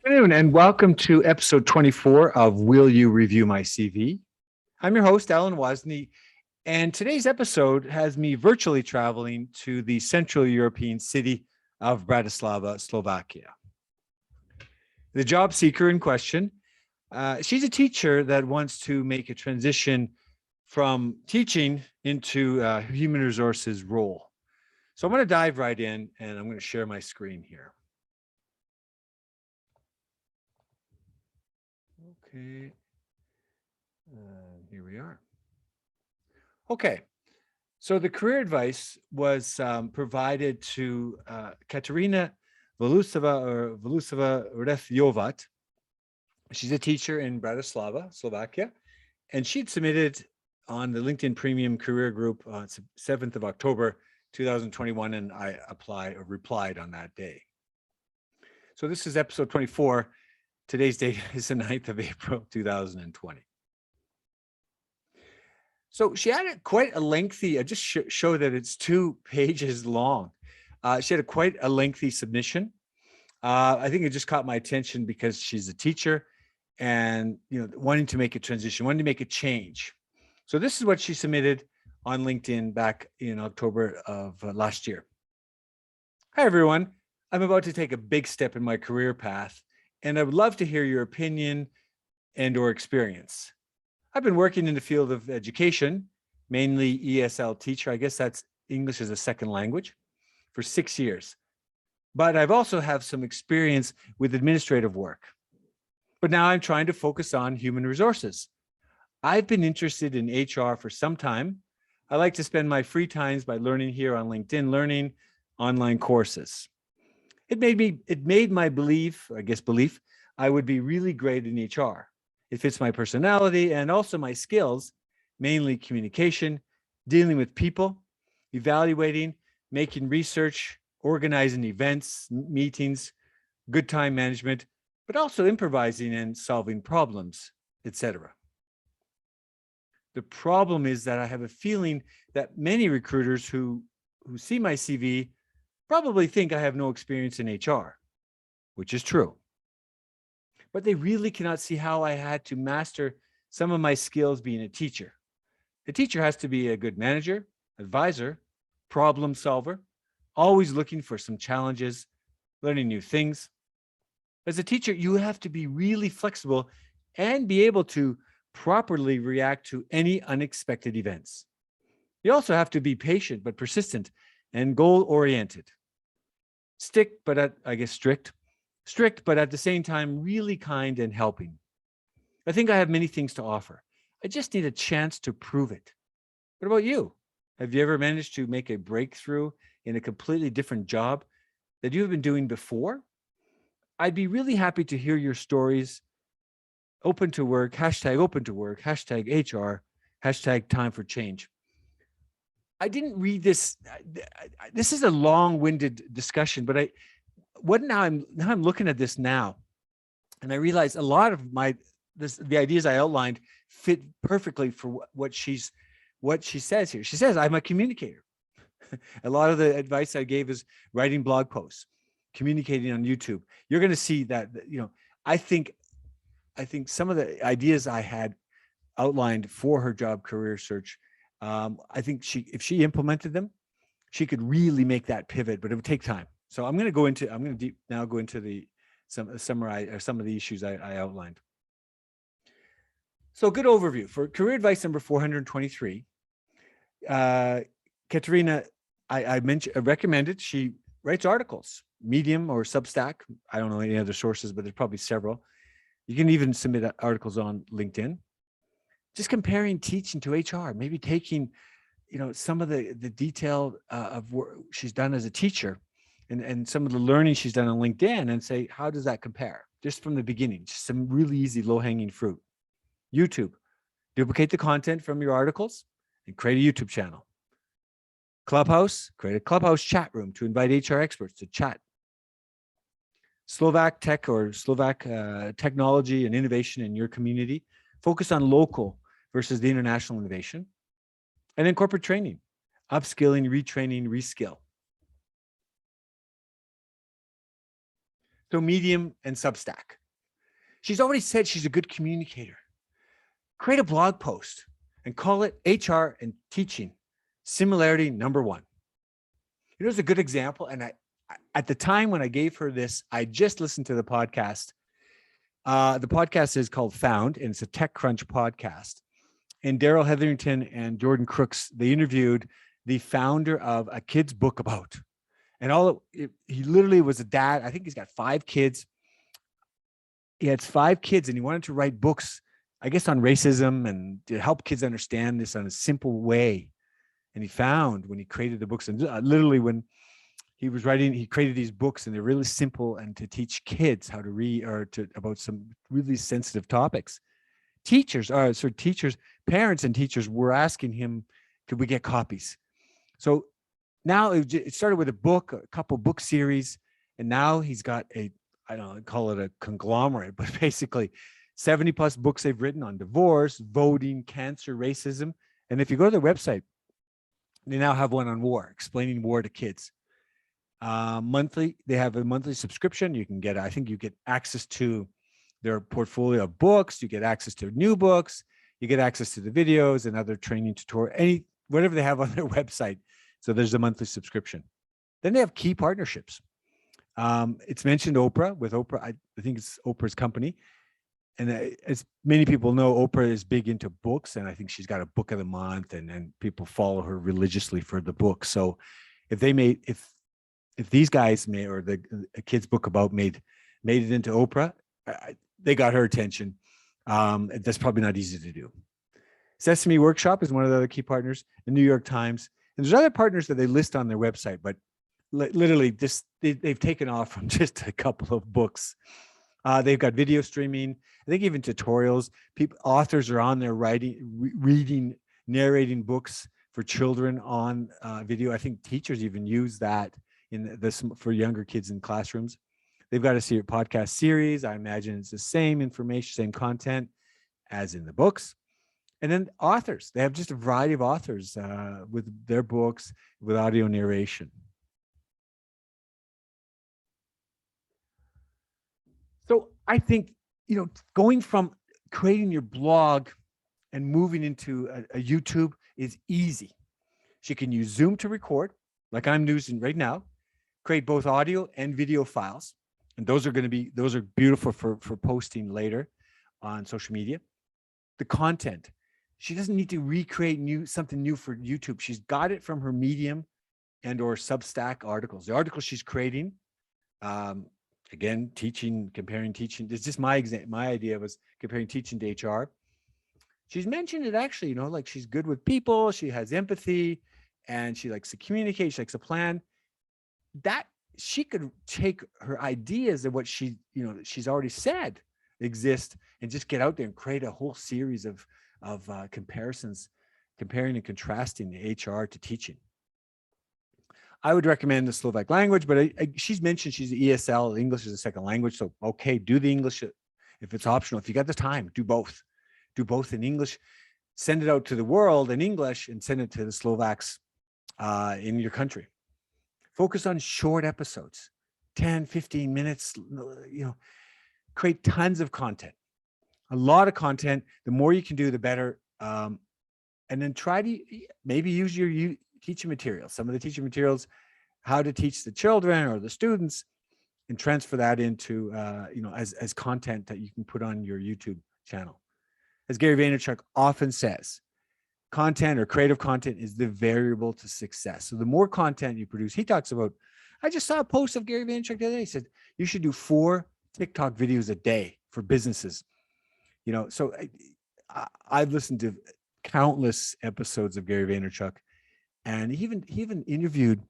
Good afternoon, and welcome to episode 24 of Will You Review My CV? I'm your host, Alan Wozni, and today's episode has me virtually traveling to the Central European city of Bratislava, Slovakia. The job seeker in question, she's a teacher that wants to make a transition from teaching into a human resources role. So I'm going to dive right in, and I'm going to share my screen here. Okay, here we are. Okay, so the career advice was provided to Katerina Volusova Refjovat. She's a teacher in Bratislava, Slovakia, and she'd submitted on the LinkedIn Premium Career Group on 7th of October, 2021, and I replied on that day. So this is episode 24. Today's date is the 9th of April, 2020. So she had quite a lengthy, I just show that it's 2 pages long. She had quite a lengthy submission. I think it just caught my attention because she's a teacher and wanting to make a transition, wanting to make a change. So this is what she submitted on LinkedIn back in October of last year. Hi, everyone. I'm about to take a big step in my career path, and I would love to hear your opinion and or experience. I've been working in the field of education, mainly ESL teacher. I guess that's English as a second language, for 6 years. But I've also have some experience with administrative work. But now I'm trying to focus on human resources. I've been interested in HR for some time. I like to spend my free times by learning here on LinkedIn, learning online courses. It made my belief I would be really great in HR. It fits my personality and also my skills, mainly communication, dealing with people, evaluating, making research, organizing events, meetings, good time management, but also improvising and solving problems, etc. The problem is that I have a feeling that many recruiters who see my CV probably think I have no experience in HR, which is true. But they really cannot see how I had to master some of my skills being a teacher. A teacher has to be a good manager, advisor, problem solver, always looking for some challenges, learning new things. As a teacher, you have to be really flexible and be able to properly react to any unexpected events. You also have to be patient but persistent and goal-oriented. Strict, but at the same time, really kind and helping. I think I have many things to offer. I just need a chance to prove it. What about you? Have you ever managed to make a breakthrough in a completely different job that you have been doing before? I'd be really happy to hear your stories. Open to work, hashtag HR, hashtag time for change. I didn't read this. This is a long-winded discussion, but now I'm looking at this now, and I realize a lot of the ideas I outlined fit perfectly for what she says here. She says, I'm a communicator. A lot of the advice I gave is writing blog posts, communicating on YouTube. You're going to see that, I think some of the ideas I had outlined for her job career search, I think if she implemented them, she could really make that pivot, but it would take time. So I'm going to now go into summarize some of the issues I outlined. So good overview for career advice number 423. Katerina, I recommended, she writes articles, Medium or Substack. I don't know any other sources, but there's probably several. You can even submit articles on LinkedIn. Just comparing teaching to HR, maybe taking, some of the detail of what she's done as a teacher and some of the learning she's done on LinkedIn and say, how does that compare? Just from the beginning, just some really easy low-hanging fruit. YouTube, duplicate the content from your articles and create a YouTube channel. Clubhouse, create a Clubhouse chat room to invite HR experts to chat. Slovak tech or Slovak technology and innovation in your community. Focus on local versus the international innovation. And then corporate training, upskilling, retraining, reskill. So Medium and Substack. She's already said she's a good communicator. Create a blog post and call it HR and Teaching Similarity #1. You know, it's a good example. And at the time when I gave her this, I just listened to the podcast. The podcast is called Found, and it's a TechCrunch podcast. And Daryl Hetherington and Jordan Crooks, they interviewed the founder of A Kid's Book About. And he literally was a dad. I think he's got 5 kids. He had 5 kids, and he wanted to write books, I guess, on racism and to help kids understand this on a simple way. And he found when he created the books, and literally when he was writing, he created these books, and they're really simple and to teach kids how to read about some really sensitive topics. Parents and teachers were asking him, could we get copies? So now it started with a couple book series, and now he's got I don't call it a conglomerate, but basically 70 plus books they've written on divorce, voting, cancer, racism. And if you go to their website, they now have one on war, explaining war to kids. They have a monthly subscription. You can get, I think you get access to their portfolio of books. You get access to new books. You get access to the videos and other training tutorial, whatever they have on their website. So there's a monthly subscription. Then they have key partnerships. It's mentioned Oprah. With Oprah, I think it's Oprah's company. And as many people know, Oprah is big into books, and I think she's got a book of the month, and people follow her religiously for the book. So if these guys or the Kid's Book About made it into Oprah, they got her attention. That's probably not easy to do. Sesame Workshop is one of the other key partners, the New York Times. And there's other partners that they list on their website, but literally they've taken off from just a couple of books. They've got video streaming. I think even tutorials. Authors are on there reading, narrating books for children on video. I think teachers even use that for younger kids in classrooms. They've got a podcast series. I imagine it's the same information, same content as in the books. And then authors. They have just a variety of authors with their books with audio narration. So I think, going from creating your blog and moving into a YouTube is easy. She can use Zoom to record, like I'm using right now, create both audio and video files. And those are beautiful for posting later on social media. The content, she doesn't need to recreate something new for YouTube. She's got it from her Medium and or Substack articles. The articles she's creating, again, comparing teaching. It's just my idea was comparing teaching to HR. She's mentioned it actually, like she's good with people. She has empathy and she likes to communicate. She likes to plan. That she could take her ideas of what she's already said exist and just get out there and create a whole series of comparisons, comparing and contrasting the HR to teaching. I would recommend the Slovak Language, but she's mentioned she's an ESL, English is a second language. So, okay, do the English if it's optional. If you got the time, do both. Do both in English, send it out to the world in English and send it to the Slovaks in your country. Focus on short episodes, 10, 15 minutes, create tons of content, a lot of content. The more you can do, the better. And then try to maybe use your teaching materials, some of the teaching materials, how to teach the children or the students, and transfer that into, as content that you can put on your YouTube channel. As Gary Vaynerchuk often says, content or creative content is the variable to success. So the more content you produce, he talks about, I just saw a post of Gary Vaynerchuk the other day. He said, you should do 4 TikTok videos a day for businesses. So I've listened to countless episodes of Gary Vaynerchuk, and he even interviewed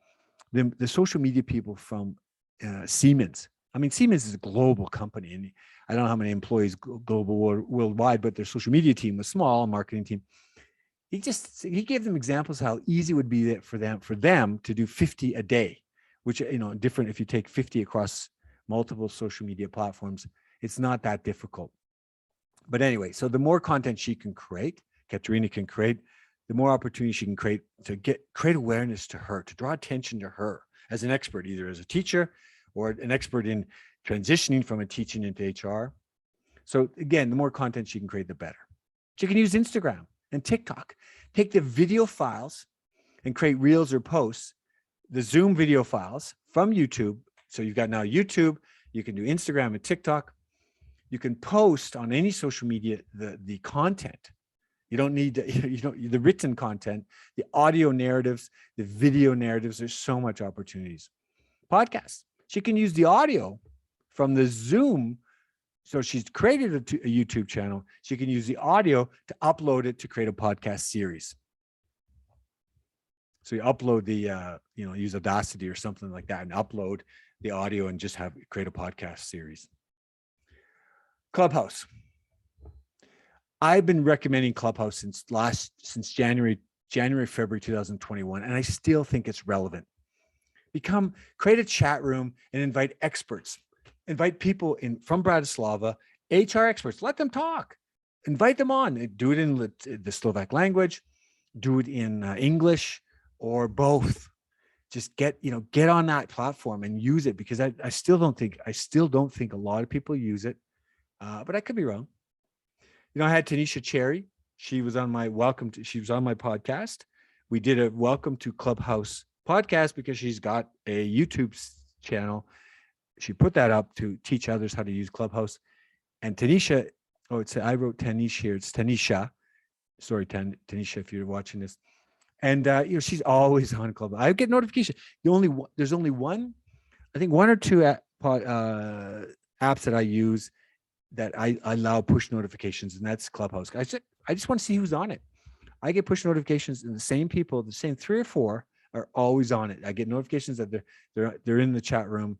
the social media people from Siemens. I mean, Siemens is a global company, and I don't know how many employees global worldwide, but their social media team was small, marketing team. He gave them examples how easy it would be for them to do 50 a day, which, different if you take 50 across multiple social media platforms, it's not that difficult. But anyway, so the more content she can create, Katerina can create, the more opportunity she can create to create awareness to her, to draw attention to her as an expert, either as a teacher or an expert in transitioning from a teaching into HR. So again, the more content she can create, the better. She can use Instagram and TikTok. Take the video files and create reels or posts, the Zoom video files from YouTube. So you've got now YouTube, you can do Instagram and TikTok. You can post on any social media the content. You don't need the written content, the audio narratives, the video narratives. There's so much opportunities. Podcasts. She can use the audio from the Zoom. So she's created a YouTube channel. She can use the audio to upload it to create a podcast series. So you upload the, use Audacity or something like that and upload the audio and just create a podcast series. Clubhouse. I've been recommending Clubhouse since January, February 2021, and I still think it's relevant. Create a chat room and invite experts. Invite people from Bratislava, HR experts. Let them talk. Invite them on. Do it in the Slovak language. Do it in English or both. Just get on that platform and use it, because I still don't think a lot of people use it, but I could be wrong. I had Tanisha Cherry. She was on my podcast. We did a welcome to Clubhouse podcast because she's got a YouTube channel. She put that up to teach others how to use Clubhouse. And Tanisha, I wrote Tanisha here. It's Tanisha. Sorry, Tanisha, if you're watching this. And she's always on Clubhouse. I get notification. There's only one or two apps that I use that I allow push notifications, and that's Clubhouse. I just want to see who's on it. I get push notifications, and the same people, the same 3 or 4 are always on it. I get notifications that they're in the chat room.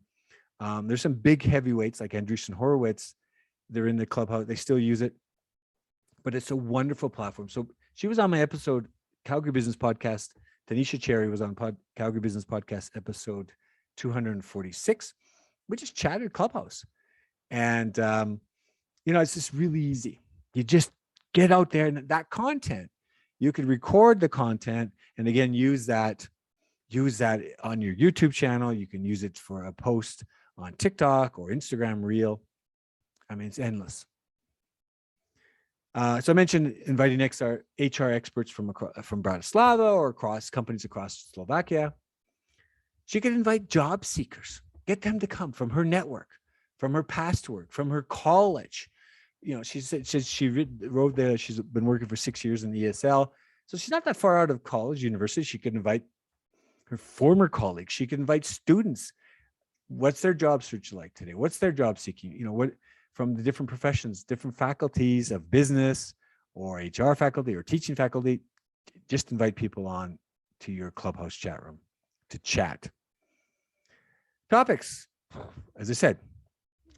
There's some big heavyweights like Andreessen Horowitz. They're in the Clubhouse. They still use it, but it's a wonderful platform. So she was on my episode, Calgary Business Podcast. Tanisha Cherry was on Calgary Business Podcast episode 246. We just chatted Clubhouse, and it's just really easy. You just get out there, and that content, you could record the content and again, use that on your YouTube channel. You can use it for a post on TikTok or Instagram Reel. I mean, it's endless. So I mentioned inviting HR experts from Bratislava or across companies across Slovakia. She could invite job seekers, get them to come from her network, from her past work, from her college. She said she's been working for 6 years in the ESL. So she's not that far out of college, university. She could invite her former colleagues. She could invite students. What's their job search like today? What's their job seeking? What from the different professions, different faculties of business or HR faculty or teaching faculty. Just invite people on to your Clubhouse chat room to chat. Topics, as I said,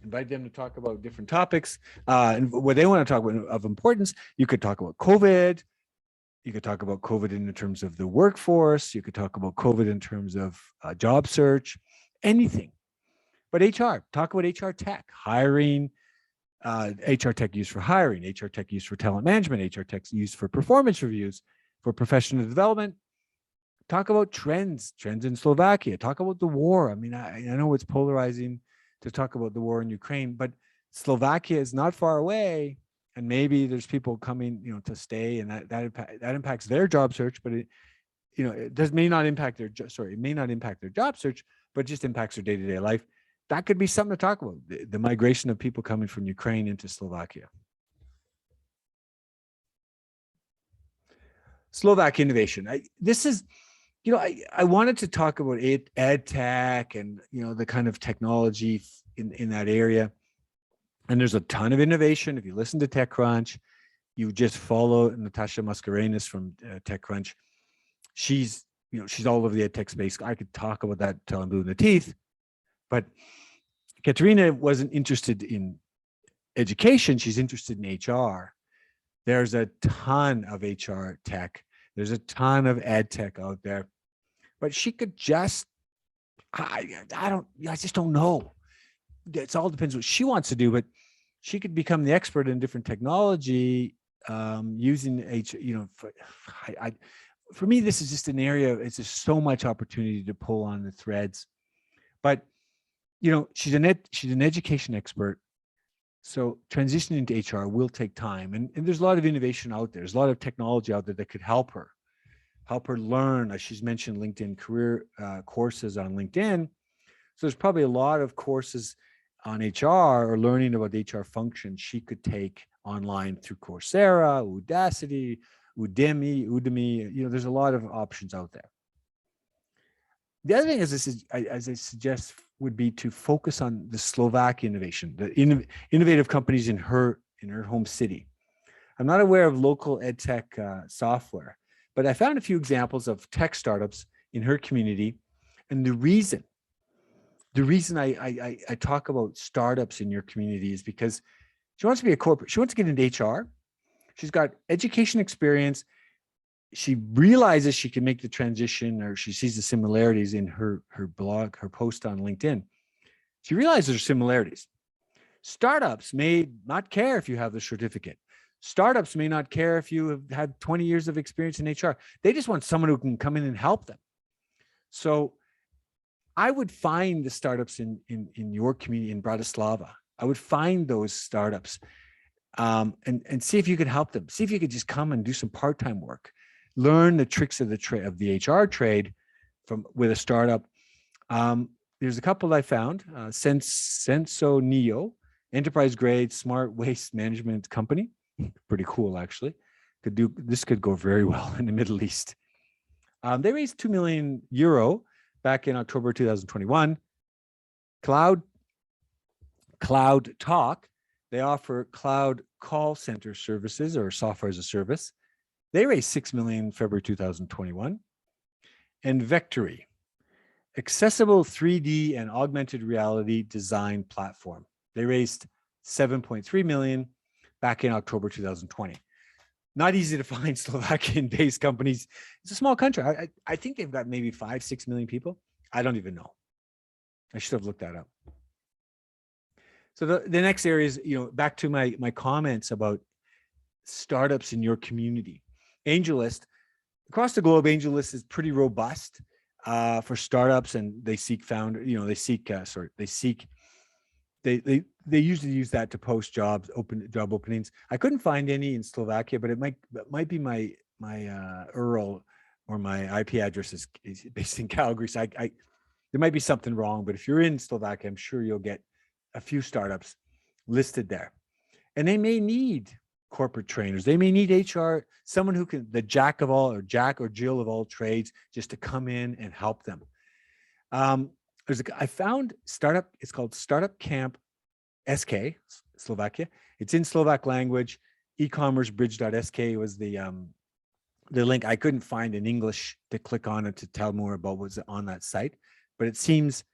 invite them to talk about different topics and what they want to talk about of importance. You could talk about COVID. You could talk about COVID in terms of the workforce. You could talk about COVID in terms of job search, anything. But HR, talk about HR tech, hiring, HR tech used for hiring, HR tech used for talent management, HR tech used for performance reviews, for professional development. Talk about trends in Slovakia. Talk about the war. I mean, I know it's polarizing to talk about the war in Ukraine, but Slovakia is not far away, and maybe there's people coming, to stay, and that impacts their job search. But it may not impact their job search, but just impacts their day-to-day life. That could be something to talk about: the migration of people coming from Ukraine into Slovakia. Slovak innovation. I wanted to talk about ed tech and the kind of technology in that area. And there's a ton of innovation. If you listen to TechCrunch, you just follow Natasha Mascarenas from TechCrunch. She's all over the ed tech space. I could talk about that till I'm blue in the teeth. But Katerina wasn't interested in education. She's interested in HR. There's a ton of HR tech. There's a ton of ed tech out there. But she could just, I just don't know. It all depends what she wants to do, but she could become the expert in different technology using for me, this is just an area, it's just so much opportunity to pull on the threads. But she's an education expert. So transitioning to HR will take time. And there's a lot of innovation out there. There's a lot of technology out there that could help her learn. As she's mentioned, LinkedIn career courses on LinkedIn. So there's probably a lot of courses on HR or learning about HR functions she could take online through Coursera, Udacity, Udemy. There's a lot of options out there. The other thing, as I suggest, would be to focus on the Slovak innovation, the innovative companies in her home city. I'm not aware of local edtech software, but I found a few examples of tech startups in her community. And the reason I talk about startups in your community is because she wants to be a corporate. She wants to get into HR. She's got education experience. She realizes she can make the transition, or she sees the similarities in her blog, her post on LinkedIn. She realizes there's similarities. Startups may not care if you have the certificate. Startups may not care if you have had 20 years of experience in HR. They just want someone who can come in and help them. So I would find the startups in your community in Bratislava. I would find those startups and see if you could help them. See if you could just come and do some part-time work. Learn the tricks of the HR trade with a startup. There's a couple I found. Senso Neo, enterprise grade smart waste management company. Pretty cool, actually. This could go very well in the Middle East. They raised €2 million back in October 2021. Cloud Talk, they offer cloud call center services or software as a service. They raised $6 million in February 2021. And Vectory, accessible 3D and augmented reality design platform. They raised $7.3 million back in October 2020. Not easy to find Slovakian-based companies. It's a small country. I think they've got maybe 5-6 million people. I don't even know. I should have looked that up. So the next area is, back to my comments about startups in your community. AngelList, across the globe, AngelList is pretty robust for startups, and they seek they usually use that to post job openings. I couldn't find any in Slovakia, but it might be my URL or my IP address is based in Calgary. So there might be something wrong, but if you're in Slovakia, I'm sure you'll get a few startups listed there. And they may need corporate trainers. They may need HR, someone who can, the Jack or Jill of all trades, just to come in and help them. I found startup, it's called Startup Camp SK, Slovakia. It's in Slovak Language. E-commercebridge.sk was the link. I couldn't find in English to click on it to tell more about what's on that site, but it seems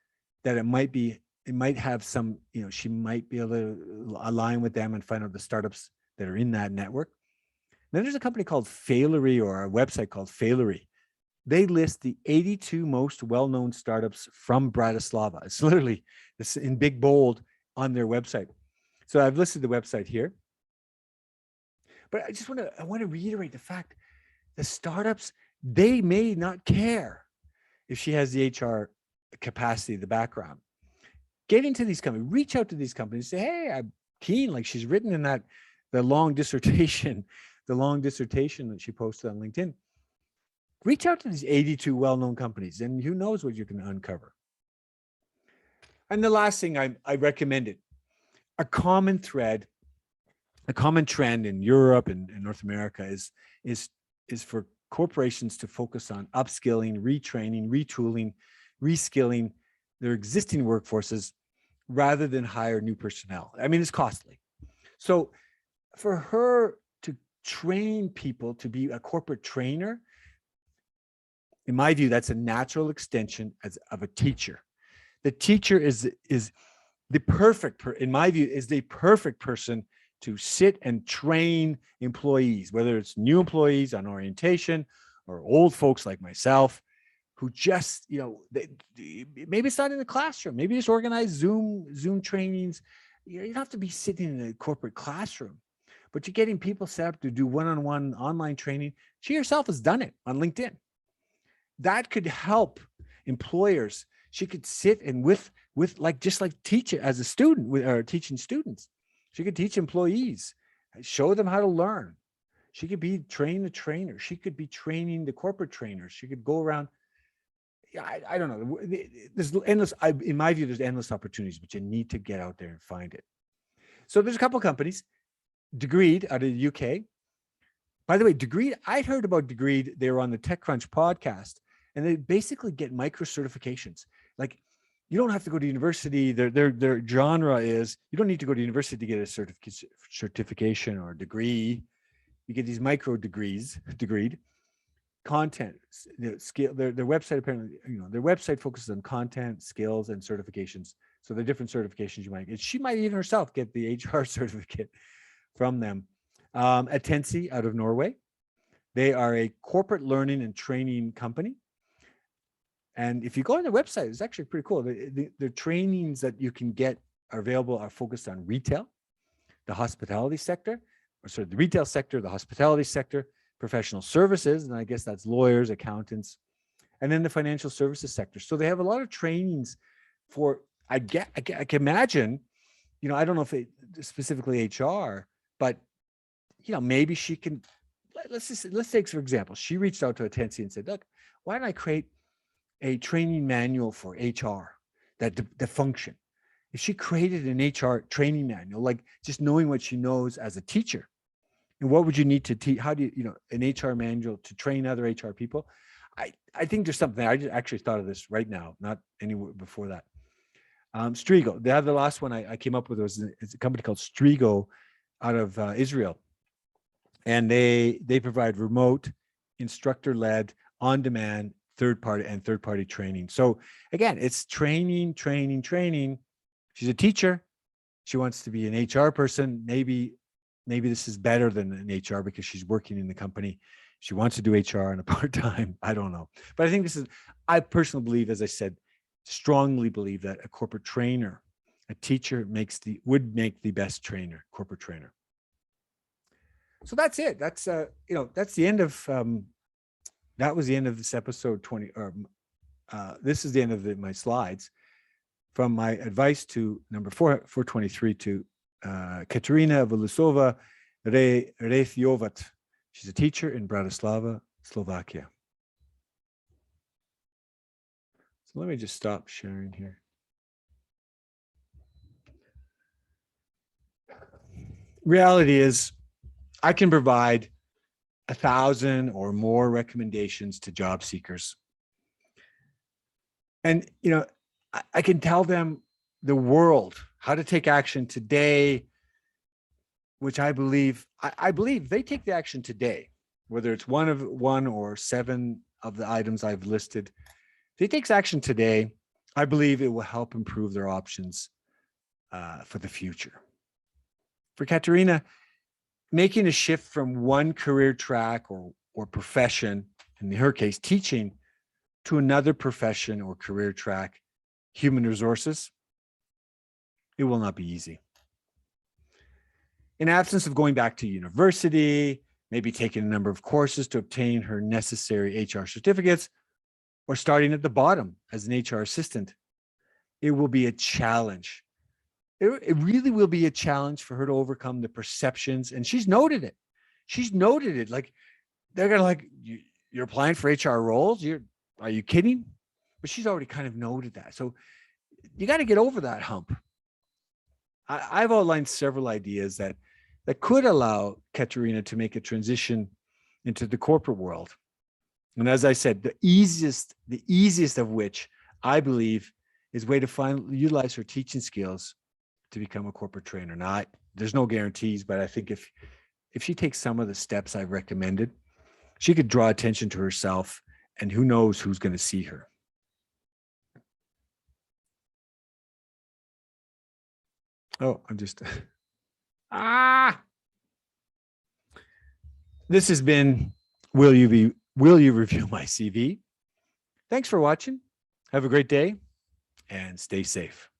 that it might have some, she might be able to align with them and find out the startups that are in that network. Then there's a company called Failery, or a website called Failery. They list the 82 most well-known startups from Bratislava. It's literally this in big bold on their website. So I've listed the website here. But I want to reiterate the fact the startups, they may not care if she has the HR capacity, the background. Get into these companies, reach out to these companies, say, hey, I'm keen, like she's written in the long dissertation that she posted on LinkedIn. Reach out to these 82 well-known companies, and who knows what you can uncover. And the last thing I recommended, a common trend in Europe and North America is for corporations to focus on upskilling, retraining, retooling, reskilling their existing workforces rather than hire new personnel. I mean, it's costly. So for her to train people to be a corporate trainer, in my view, that's a natural extension of a teacher. The teacher is the perfect, in my view, is the perfect person to sit and train employees, whether it's new employees on orientation or old folks like myself, who just, maybe it's not in the classroom, maybe just organize Zoom trainings. You don't have to be sitting in a corporate classroom, but you're getting people set up to do one-on-one online training. She herself has done it on LinkedIn. That could help employers. She could sit and with like, just like teach it as a student or teaching students. She could teach employees, show them how to learn. She could be train the trainer. She could be training the corporate trainers. She could go around. I don't know. There's endless, in my view, there's endless opportunities, but you need to get out there and find it. So there's a couple of companies, Degreed out of the UK. By the way, Degreed, I'd heard about Degreed. They were on the TechCrunch podcast, and they basically get micro certifications. Like, you don't have to go to university. Their genre is, you don't need to go to university to get a certification or a degree. You get these micro degrees, Degreed. Content, skill. Their website, apparently, their website focuses on content, skills, and certifications. So the different certifications you might get. She might even herself get the HR certificate from them. Atensi out of Norway. They are a corporate learning and training company. And if you go on their website, it's actually pretty cool. The trainings that you can get are available, are focused on retail, the hospitality sector, the retail sector, the hospitality sector, professional services, and I guess that's lawyers, accountants, and then the financial services sector. So they have a lot of trainings for, I can imagine, I don't know if it specifically HR, but maybe she can, let's take, for example, she reached out to Atensi and said, look, why don't I create a training manual for HR, that the function. If she created an HR training manual, like just knowing what she knows as a teacher, and what would you need to teach? How do you, an HR manual to train other HR people? I think there's something. I just actually thought of this right now, not anywhere before that. Strigo, the other last one I came up with was a company called Strigo out of Israel. And they provide remote, instructor-led, on-demand, third-party training. So again, it's training. She's a teacher. She wants to be an HR person. Maybe this is better than an HR because she's working in the company. She wants to do HR on a part-time. I don't know. But I think I personally believe, as I said, strongly believe that a corporate trainer, a teacher would make the best corporate trainer. So that's it. That's that's the end of that was the end of this episode 20. This is the end of my slides. From my advice to number 423 to Katerina Volusova Refiovat. She's a teacher in Bratislava, Slovakia. So let me just stop sharing here. Reality is, I can provide 1,000 or more recommendations to job seekers. And, I can tell them the world, how to take action today, which I believe they take the action today, whether it's one or 7 of the items I've listed. If they take action today, I believe it will help improve their options for the future. For Katerina, making a shift from one career track or profession, in her case, teaching, to another profession or career track, human resources, it will not be easy. In absence of going back to university, maybe taking a number of courses to obtain her necessary HR certificates, or starting at the bottom as an HR assistant, it will be a challenge. It really will be a challenge for her to overcome the perceptions. And she's noted it. Like, they're going to like, you're applying for HR roles? Are you kidding? But she's already kind of noted that. So you got to get over that hump. I've outlined several ideas that could allow Katerina to make a transition into the corporate world. And as I said, the easiest of which I believe is a way to utilize her teaching skills to become a corporate trainer. Now, there's no guarantees, but I think if she takes some of the steps I've recommended, she could draw attention to herself, and who knows who's going to see her. Oh, I'm just, This has been, Will You Review My CV? Thanks for watching. Have a great day and stay safe.